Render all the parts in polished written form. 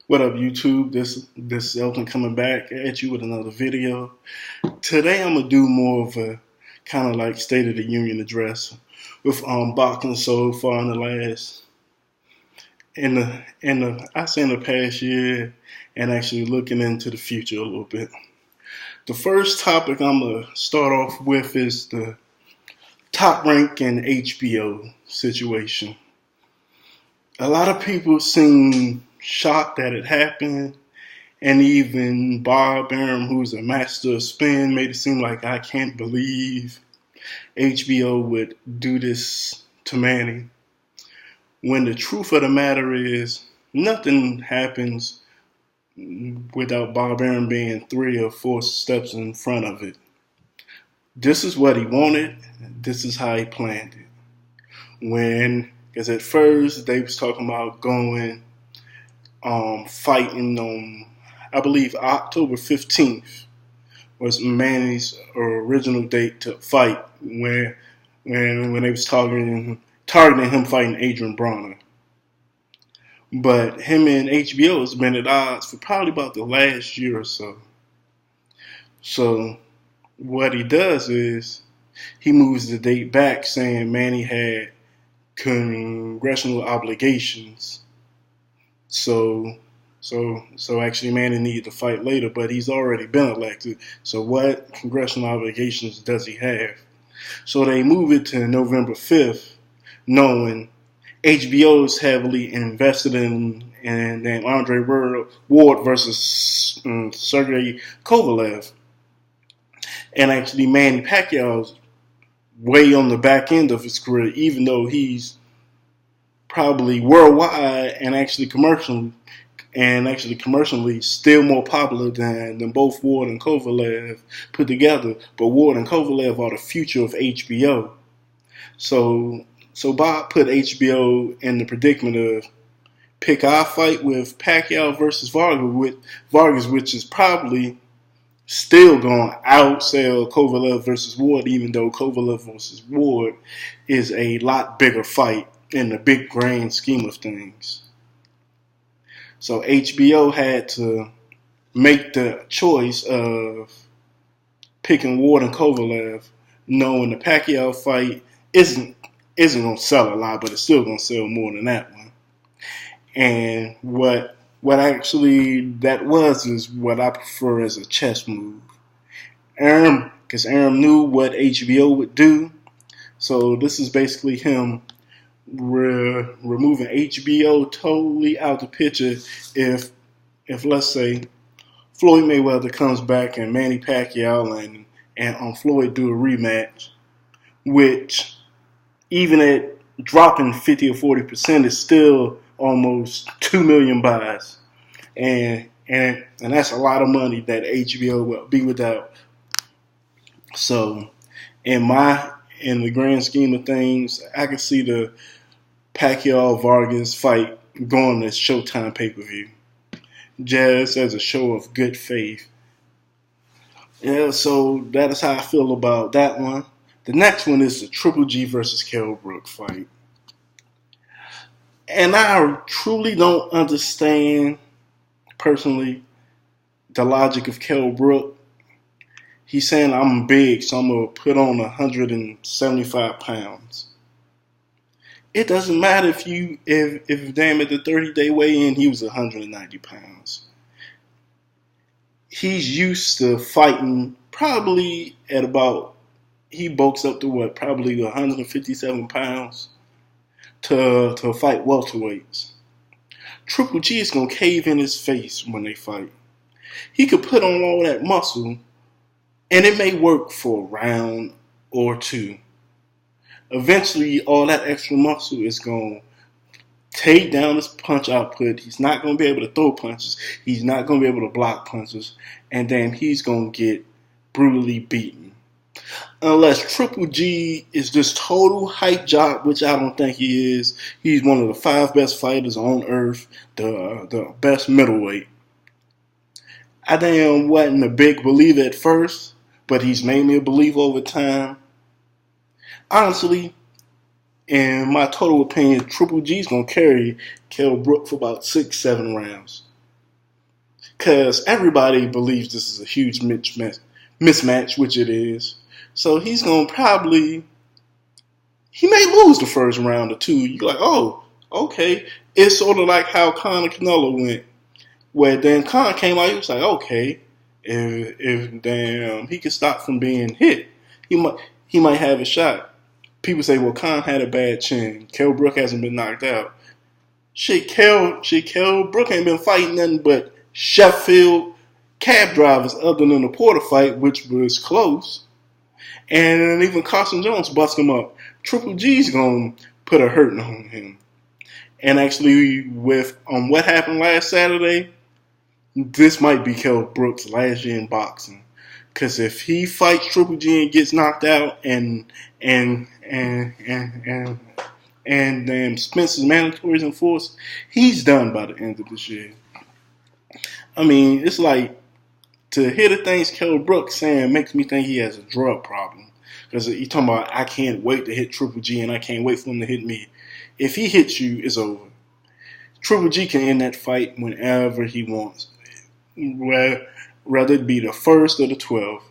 What up, YouTube? This is Elton coming back at you with another video. Today I'm gonna do more of a kind of like State of the Union address with boxing so far in the last in the I say in the past year and actually looking into the future a little bit. The first topic I'm gonna start off with is the top rank and HBO situation. A lot of people seem shocked that it happened. And even Bob Arum, who's a master of spin, made it seem like I can't believe HBO would do this to Manny. When the truth of the matter is, nothing happens without Bob Arum being 3 or 4 steps in front of it. This is what he wanted. This is how he planned it. Because at first they was talking about going fighting on, I believe, October 15th was Manny's original date to fight when they was targeting him fighting Adrian Bronner. But him and HBO has been at odds for probably about the last year or so. So what he does is he moves the date back, saying Manny had congressional obligations. So actually Manny needed to fight later, but he's already been elected. So what congressional obligations does he have? So they move it to November 5th, knowing HBO is heavily invested in Andre Ward versus Sergey Kovalev. And actually Manny Pacquiao's way on the back end of his career, even though he's probably worldwide and actually commercially still more popular than both Ward and Kovalev put together. But Ward and Kovalev are the future of HBO. So Bob put HBO in the predicament of pick our fight with Pacquiao versus Vargas, which is probably still going to outsell Kovalev versus Ward, even though Kovalev versus Ward is a lot bigger fight in the big grand scheme of things. So HBO had to make the choice of picking Ward and Kovalev, knowing the Pacquiao fight isn't going to sell a lot, but it's still going to sell more than that one. And what actually that was is what I prefer as a chess move. Because Arum knew what HBO would do. So this is basically him removing HBO totally out the picture if let's say Floyd Mayweather comes back and Manny Pacquiao and Floyd do a rematch, which even at dropping 50 or 40% is still almost 2 million buys, and that's a lot of money that HBO will be without. So in the grand scheme of things, I can see the Pacquiao-Vargas fight going as Showtime pay-per-view, just as a show of good faith. Yeah, so that is how I feel about that one. The next one is the Triple G versus Kell Brook fight. And I truly don't understand, personally, the logic of Kell Brook. He's saying, I'm big, so I'm going to put on 175 pounds. It doesn't matter if damn at the 30-day weigh-in he was 190 pounds. He's used to fighting probably at about, he bulks up to what, probably 157 pounds to fight welterweights. Triple G is going to cave in his face when they fight. He could put on all that muscle and it may work for a round or two. Eventually, all that extra muscle is going to take down his punch output. He's not going to be able to throw punches. He's not going to be able to block punches. And then he's going to get brutally beaten. Unless Triple G is this total hype job, which I don't think he is. He's one of the 5 best fighters on earth, the best middleweight. I damn wasn't a big believer at first, but he's made me a believer over time. Honestly, in my total opinion, Triple G's going to carry Kell Brook for about 6-7 rounds. because everybody believes this is a huge mismatch, which it is. So he's going to probably, he may lose the first round or two. You're like, oh, okay. It's sort of like how Conor Canelo went, where then Conor came out, he was like, okay, if damn he could stop from being hit, he might have a shot. People say, well, Conor had a bad chin. Kell Brook hasn't been knocked out. Kell Brook ain't been fighting nothing but Sheffield cab drivers other than the Porter fight, which was close. And even Carson Jones bust him up. Triple G's going to put a hurting on him. And actually, with what happened last Saturday, this might be Kell Brook's last year in boxing. Because if he fights Triple G and gets knocked out and Spence's mandatory is enforced, he's done by the end of this year. I mean, it's like, to hear the things Kell Brook saying makes me think he has a drug problem. Because he's talking about, I can't wait to hit Triple G and I can't wait for him to hit me. If he hits you, it's over. Triple G can end that fight whenever he wants. Whether it be the first or the 12th.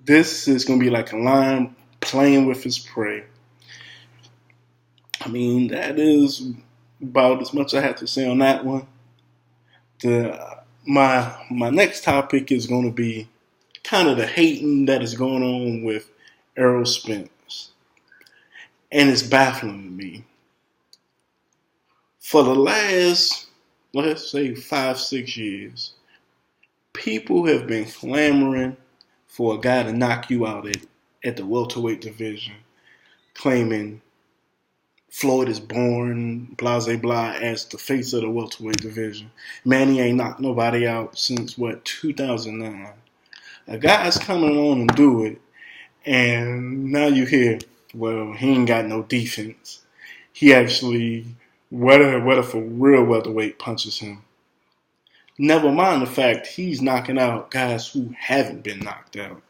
This is going to be like a lion playing with his prey. I mean, that is about as much I have to say on that one. My next topic is going to be kind of the hating that is going on with Errol Spence. And it's baffling to me. For the last, let's say, 5-6 years, people have been clamoring for a guy to knock you out at the welterweight division, claiming Floyd is born, blah, blah, blah, as the face of the welterweight division. Man, he ain't knocked nobody out since, 2009. A guy's coming on and do it, and now you hear, well, he ain't got no defense. He actually, what if a real welterweight punches him? Never mind the fact he's knocking out guys who haven't been knocked out.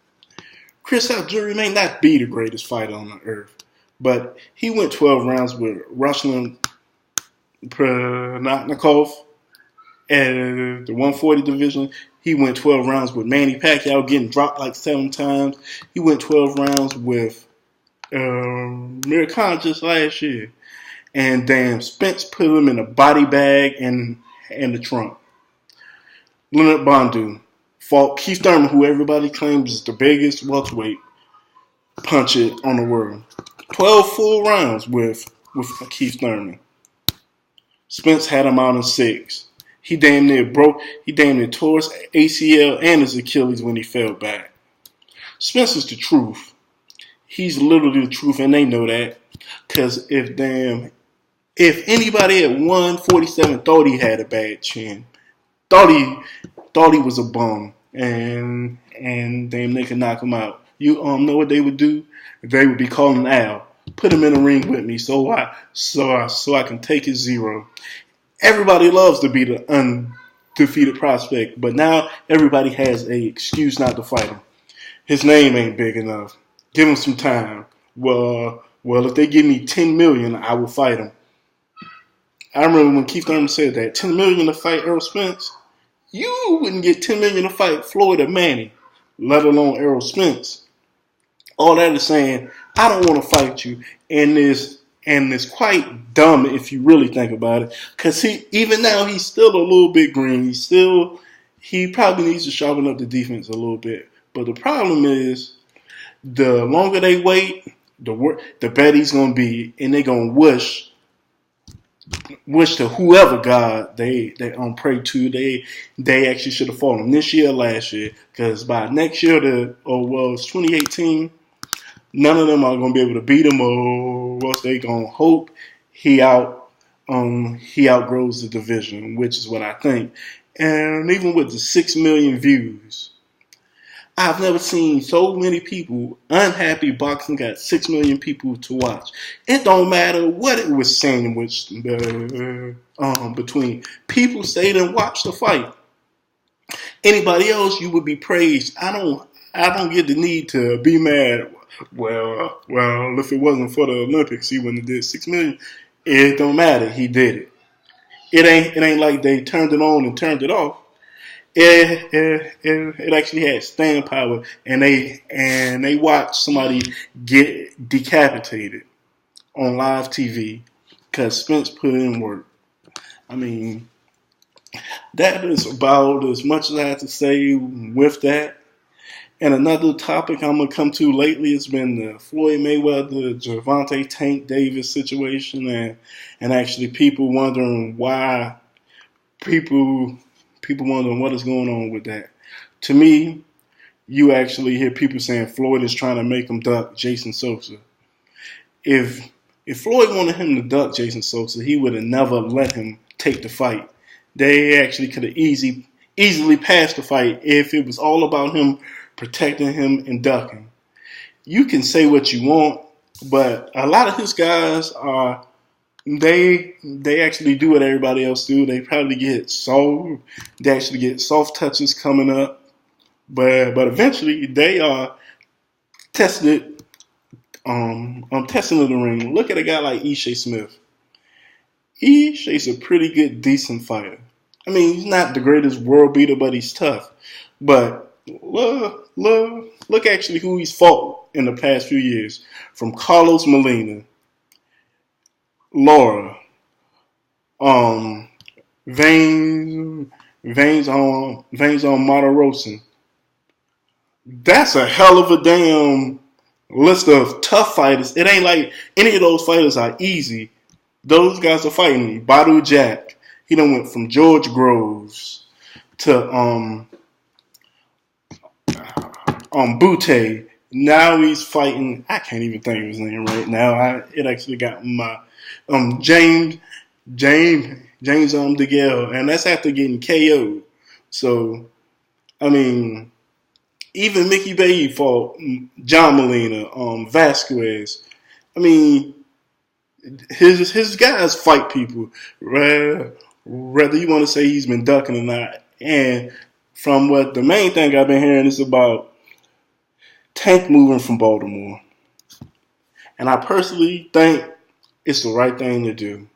Chris Jr. may not be the greatest fighter on the earth, but he went 12 rounds with Ruslan Pranatnikov at the 140 division. He went 12 rounds with Manny Pacquiao, getting dropped like 7 times. He went 12 rounds with Mir Khan just last year. And damn, Spence put him in a body bag and the trunk. Leonard Bondu fought Keith Thurman, who everybody claims is the biggest welterweight puncher on the world. 12 full rounds with Keith Thurman. Spence had him out in 6. He damn near tore his ACL and his Achilles when he fell back. Spence is the truth. He's literally the truth, and they know that. Because if anybody at 147 thought he had a bad chin, thought he was a bum, and damn, they could knock him out. You know what they would do? They would be calling Al, put him in the ring with me, so I can take his 0. Everybody loves to be the undefeated prospect, but now everybody has a excuse not to fight him. His name ain't big enough. Give him some time. Well, if they give me $10 million, I will fight him. I remember when Keith Thurman said that, $10 million to fight Errol Spence. You wouldn't get $10 million to fight Floyd or Manny, let alone Errol Spence. All that is saying, I don't want to fight you, and it's quite dumb if you really think about it, because even now he's still a little bit green. He probably needs to sharpen up the defense a little bit. But the problem is, the longer they wait, the better he's gonna be, and they're gonna wish to whoever God they pray to. They actually should have fought him this year or last year, because by next year, it's 2018, none of them are going to be able to beat him, or else they going to hope he outgrows the division, which is what I think. And even with the 6 million views, I've never seen so many people unhappy boxing got 6 million people to watch. It don't matter what it was sandwiched between. People stayed and watched the fight. Anybody else, you would be praised. I don't get the need to be mad. Well, if it wasn't for the Olympics, he wouldn't have did 6 million. It don't matter. He did it. It ain't like they turned it on and turned it off. it actually had staying power, and they watched somebody get decapitated on live TV because Spence put in work. I mean, that is about as much as I have to say with that. And another topic I'm gonna come to lately has been the Floyd Mayweather, Gervonta Tank Davis situation, and actually people wondering why people wondering what is going on with that. To me, you actually hear people saying Floyd is trying to make him duck Jason Sosa. If Floyd wanted him to duck Jason Sosa, he would have never let him take the fight. They actually could have easily passed the fight if it was all about him protecting him and ducking. You can say what you want, but a lot of his guys are they actually do what everybody else do. They probably get soft. They actually get soft touches coming up, but eventually they are tested. Testing in the ring. Look at a guy like Ishii Smith. Ishii's a pretty good, decent fighter. I mean, he's not the greatest world beater, but he's tough. But look actually who he's fought in the past few years. From Carlos Molina, Laura, Veins on Matarosa. That's a hell of a damn list of tough fighters. It ain't like any of those fighters are easy. Those guys are fighting. Badu Jack. He done went from George Groves to Butte. Now he's fighting. I can't even think of his name right now. It actually got my James DeGale, and that's after getting KO'd. So I mean, even Mickey Bay fought John Molina, Vasquez. I mean, his guys fight people, whether you want to say he's been ducking or not. And from what the main thing I've been hearing is about Tank moving from Baltimore. And I personally think it's the right thing to do.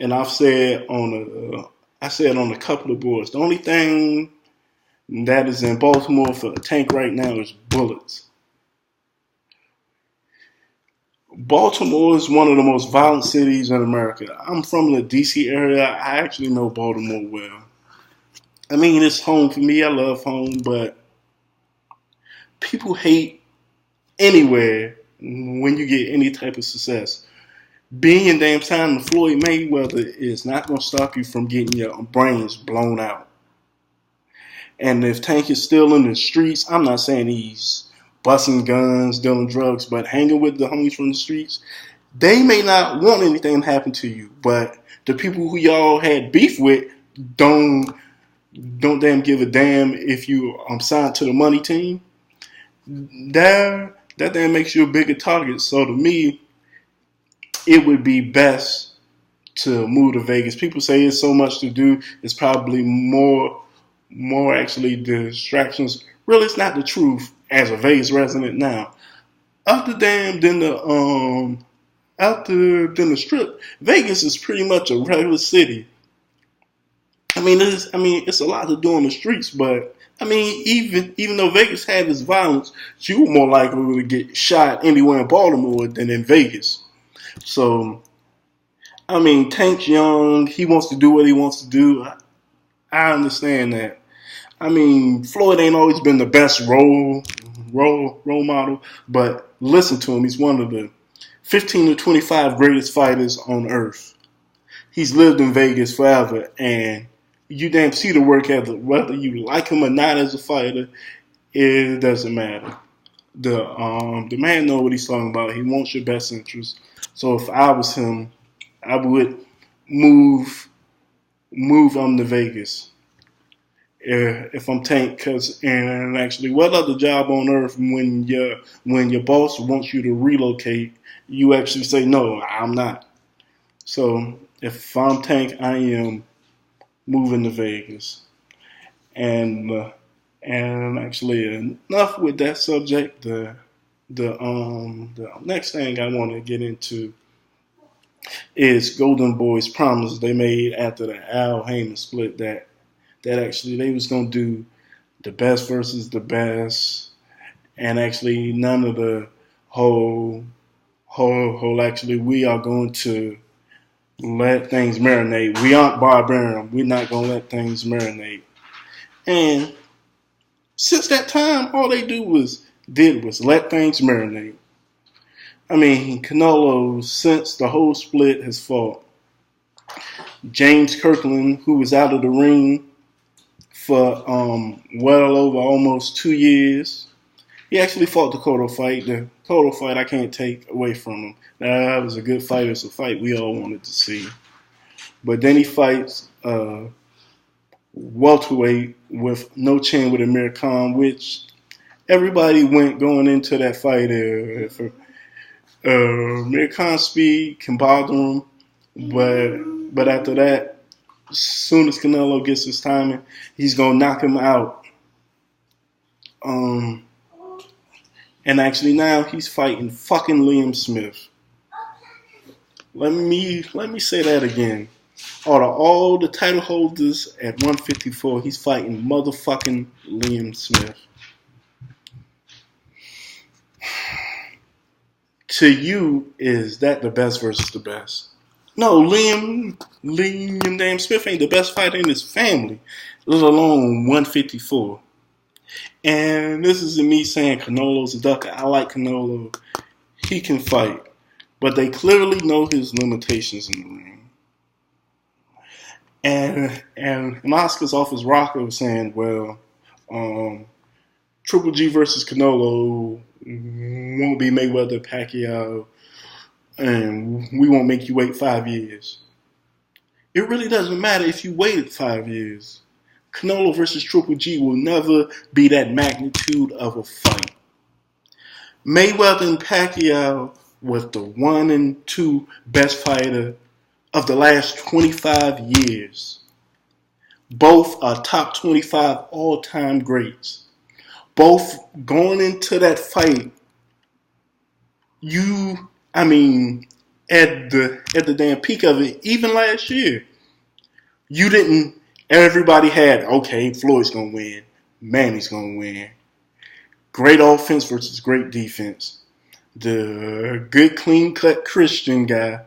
And I've said on a couple of boards, the only thing that is in Baltimore for Tank right now is bullets. Baltimore is one of the most violent cities in America. I'm from the D.C. area. I actually know Baltimore well. I mean, it's home for me. I love home, but people hate anywhere when you get any type of success. Being in damn time to Floyd Mayweather is not going to stop you from getting your brains blown out. And if Tank is still in the streets, I'm not saying he's busting guns, dealing drugs, but hanging with the homies from the streets, they may not want anything to happen to you. But the people who y'all had beef with don't damn give a damn if you signed to the money team. That damn makes you a bigger target. So to me, it would be best to move to Vegas. People say it's so much to do. It's probably more actually distractions. Really, it's not the truth as a Vegas resident now. Other than the Strip, Vegas is pretty much a regular city. I mean, it's a lot to do on the streets, but I mean, even though Vegas had its violence, you were more likely to get shot anywhere in Baltimore than in Vegas. So, I mean, Tank's young. He wants to do what he wants to do. I understand that. I mean, Floyd ain't always been the best role model, but listen to him. He's one of the 15 to 25 greatest fighters on earth. He's lived in Vegas forever, and you damn see the work ethic. Whether you like him or not as a fighter, it doesn't matter. The man knows what he's talking about. He wants your best interest. So if I was him, I would move to Vegas. If I'm Tank, and actually, what other job on earth when your boss wants you to relocate, you actually say no, I'm not. So if I'm Tank, I am moving to Vegas. And actually, enough with that subject. The next thing I want to get into is Golden Boy's promise they made after the Al Heyman split, that that actually they was gonna do the best versus the best, and actually none of the whole actually we are going to let things marinate. We aren't barbarian. We're not gonna let things marinate. And since that time, all they did was let things marinate. I mean, Canelo, since the whole split, has fought James Kirkland, who was out of the ring for well over almost 2 years. He actually fought the Cotto fight. The Cotto fight I can't take away from him. That was a good fight. It's a fight we all wanted to see. But then he fights welterweight with no chin with Amir Khan, which everybody went going into that fight. Amir Khan's speed can bother him, but after that, as soon as Canelo gets his timing, he's gonna knock him out. And actually now he's fighting fucking Liam Smith. Let me say that again. Out of all the title holders at 154, he's fighting motherfucking Liam Smith. To you, is that the best versus the best? No, Liam damn Smith ain't the best fighter in his family, let alone 154. And this isn't me saying Canelo's a duck. I like Canelo. He can fight. But they clearly know his limitations in the ring. And Oscar's off his rocker was saying, well, Triple G versus Canelo won't be Mayweather Pacquiao, and we won't make you wait 5 years. It really doesn't matter if you waited 5 years. Canelo versus Triple G will never be that magnitude of a fight. Mayweather and Pacquiao was the 1 and 2 best fighter of the last 25 years. Both are top 25 all-time greats. Both going into that fight, at the damn peak of it, even last year, everybody had, okay, Floyd's going to win, Manny's going to win. Great offense versus great defense. The good, clean-cut Christian guy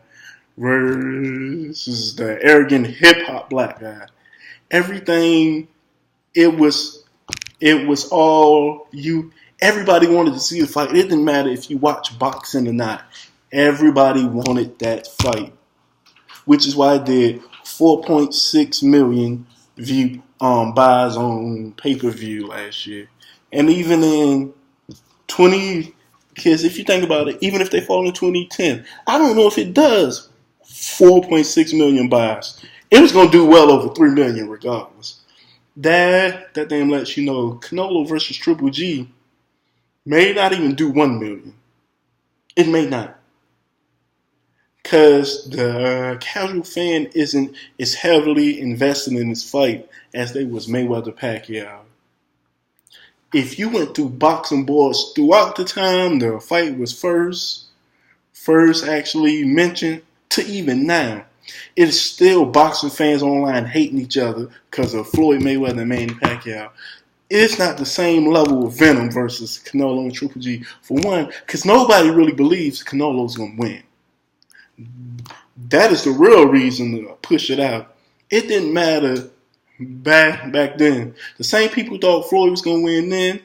versus the arrogant hip-hop black guy. Everything, it was all you. Everybody wanted to see the fight. It didn't matter if you watch boxing or not. Everybody wanted that fight, which is why I did 4.6 million buys on pay-per-view last year. And even in because if you think about it, even if they fall in 2010, I don't know if it does 4.6 million buys. It was going to do well over 3 million regardless. That damn lets you know Canelo versus Triple G may not even do 1 million. It may not. Because the casual fan is heavily invested in this fight as they was Mayweather Pacquiao. If you went through boxing boards throughout the time the fight was first actually mentioned to even now, it is still boxing fans online hating each other because of Floyd Mayweather and Manny Pacquiao. It's not the same level of venom versus Canelo and Triple G. For one, because nobody really believes Canelo's going to win. That is the real reason to push it out. It didn't matter back then. The same people thought Floyd was going to win then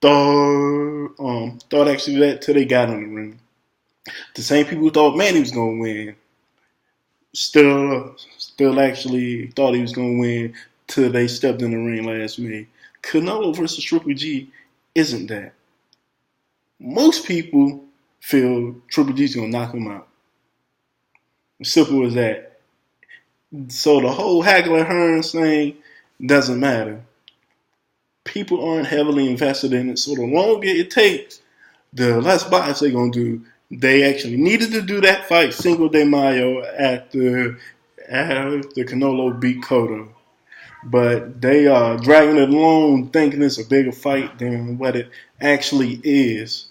thought actually that till they got in the ring. The same people who thought Manny was going to win still actually thought he was going to win till they stepped in the ring last May. Canelo versus Triple G isn't that. Most people feel Triple G's going to knock him out. Simple as that. So the whole Hagler Hearns thing doesn't matter. People aren't heavily invested in it, so the longer it takes, the less buys they're going to do. They actually needed to do that fight Cinco de Mayo after Canelo beat Cotto. But they are dragging it along thinking it's a bigger fight than what it actually is.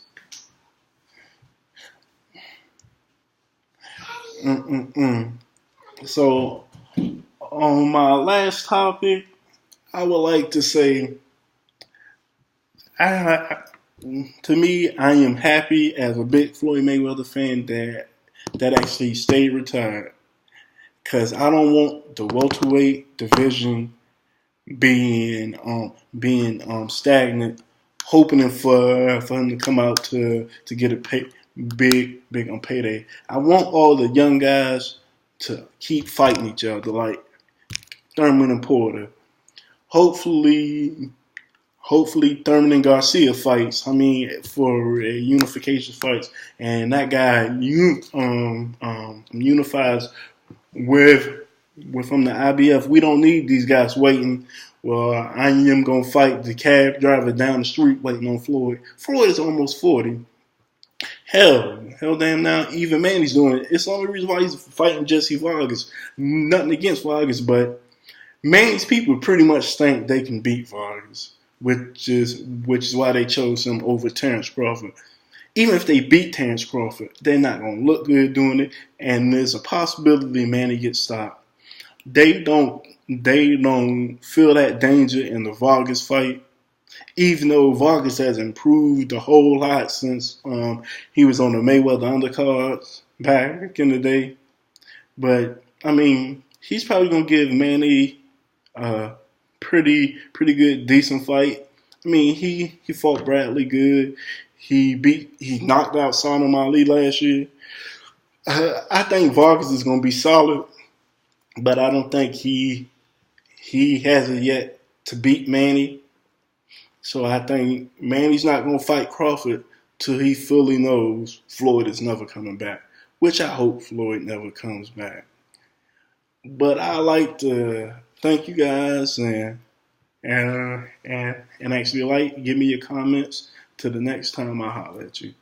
So on my last topic, I would like to say, I, to me, I am happy as a big Floyd Mayweather fan that actually stayed retired. Cause I don't want the welterweight division being stagnant, hoping for him to come out to get a big on payday. I want all the young guys to keep fighting each other like Thurman and Porter. Hopefully, hopefully Thurman and Garcia fights. I mean, for unification fights, and that guy unifies with from the IBF. We don't need these guys waiting. Well, I am gonna fight the cab driver down the street waiting on Floyd. Floyd is almost 40. Hell, damn! Now even Manny's doing it. It's the only reason why he's fighting Jesse Vargas. Nothing against Vargas, but Manny's people pretty much think they can beat Vargas, which is why they chose him over Terrence Crawford. Even if they beat Terrence Crawford, they're not gonna look good doing it, and there's a possibility Manny gets stopped. They don't feel that danger in the Vargas fight, even though Vargas has improved a whole lot since he was on the Mayweather undercards back in the day. But I mean, he's probably gonna give Manny a pretty good decent fight. I mean, he fought Bradley good. He knocked out Sonam Ali last year. I think Vargas is gonna be solid, but I don't think he has it yet to beat Manny. So I think Manny's not going to fight Crawford till he fully knows Floyd is never coming back, which I hope Floyd never comes back. But I like to thank you guys and actually give me your comments till the next time I holler at you.